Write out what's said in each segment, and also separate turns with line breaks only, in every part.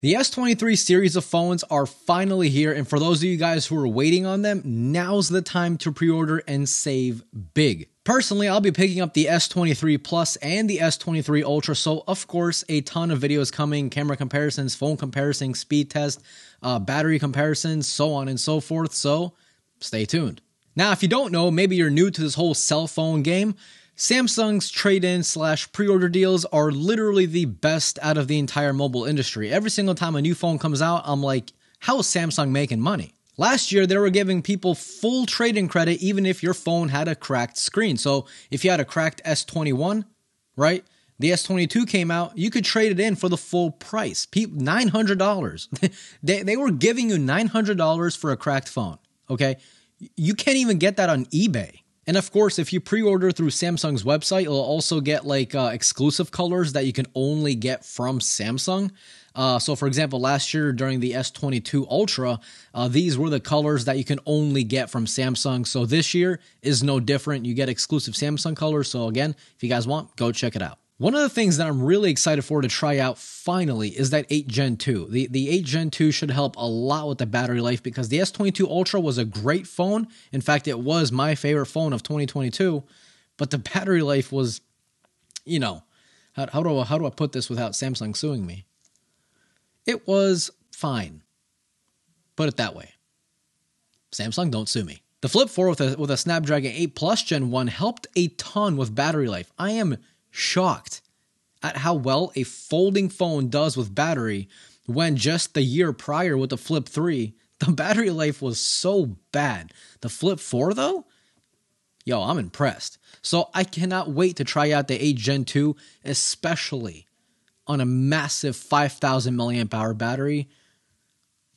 The S23 series of phones are finally here, and for those of you guys who are waiting on them, now's the time to pre-order and save big. Personally, I'll be picking up the S23 Plus and the S23 Ultra, so of course a ton of videos coming, camera comparisons, phone comparisons, speed test, battery comparisons, so on and so forth, so stay tuned. Now, if you don't know, maybe you're new to this whole cell phone game, Samsung's trade-in / pre-order deals are literally the best out of the entire mobile industry. Every single time a new phone comes out, I'm like, how is Samsung making money? Last year, they were giving people full trade-in credit even if your phone had a cracked screen. So if you had a cracked S21, right? The S22 came out, you could trade it in for the full price, $900. They were giving you $900 for a cracked phone, okay? You can't even get that on eBay. And of course, if you pre-order through Samsung's website, you'll also get like exclusive colors that you can only get from Samsung. So for example, last year during the S22 Ultra, these were the colors that you can only get from Samsung. So this year is no different. You get exclusive Samsung colors. So again, if you guys want, go check it out. One of the things that I'm really excited for to try out finally is that 8 Gen 2. The 8 Gen 2 should help a lot with the battery life because the S22 Ultra was a great phone. In fact, it was my favorite phone of 2022, but the battery life was, you know, how do I put this without Samsung suing me? It was fine. Put it that way. Samsung, don't sue me. The Flip 4 with a Snapdragon 8 Plus Gen 1 helped a ton with battery life. I am shocked at how well a folding phone does with battery when just the year prior with the Flip 3, the battery life was so bad. The Flip 4 though, yo, I'm impressed. So I cannot wait to try out the 8 Gen 2, especially on a massive 5,000 milliamp hour battery.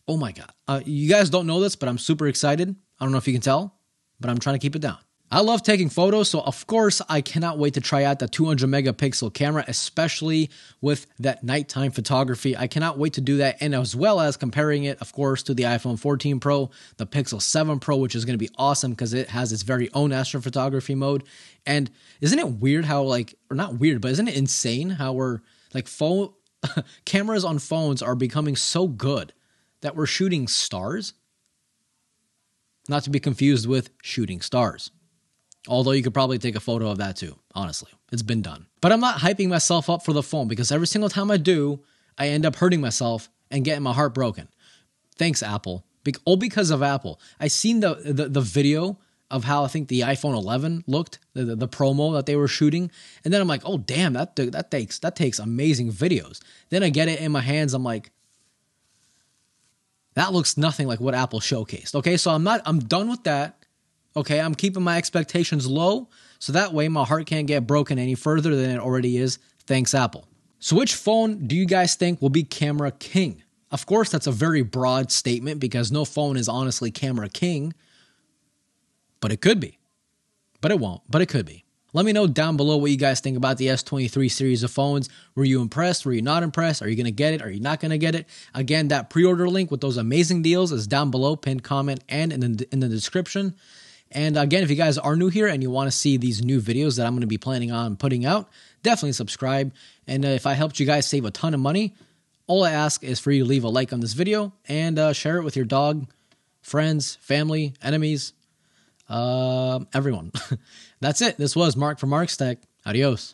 Oh my God. You guys don't know this, but I'm super excited. I don't know if you can tell, but I'm trying to keep it down. I love taking photos, so of course I cannot wait to try out the 200 megapixel camera, especially with that nighttime photography. I cannot wait to do that, and as well as comparing it, of course, to the iPhone 14 Pro, the Pixel 7 Pro, which is going to be awesome because it has its very own astrophotography mode. And isn't it weird how, like, or not weird, but isn't it insane how we're, like, phone cameras on phones are becoming so good that we're shooting stars? Not to be confused with shooting stars. Although you could probably take a photo of that too, honestly. It's been done. But I'm not hyping myself up for the phone because every single time I do, I end up hurting myself and getting my heart broken. Thanks, Apple. All because of Apple. I seen the video of how I think the iPhone 11 looked, the promo that they were shooting. And then I'm like, oh, damn, that takes amazing videos. Then I get it in my hands. I'm like, that looks nothing like what Apple showcased. Okay, so I'm done with that. Okay, I'm keeping my expectations low, so that way my heart can't get broken any further than it already is. Thanks, Apple. So which phone do you guys think will be camera king? Of course, that's a very broad statement because no phone is honestly camera king, but it could be. But it won't, but it could be. Let me know down below what you guys think about the S23 series of phones. Were you impressed? Were you not impressed? Are you going to get it? Are you not going to get it? Again, that pre-order link with those amazing deals is down below, pinned comment, and in the description. And again, if you guys are new here and you want to see these new videos that I'm going to be planning on putting out, definitely subscribe. And if I helped you guys save a ton of money, all I ask is for you to leave a like on this video and share it with your dog, friends, family, enemies, everyone. That's it. This was Mark from Mark's Tech. Adios.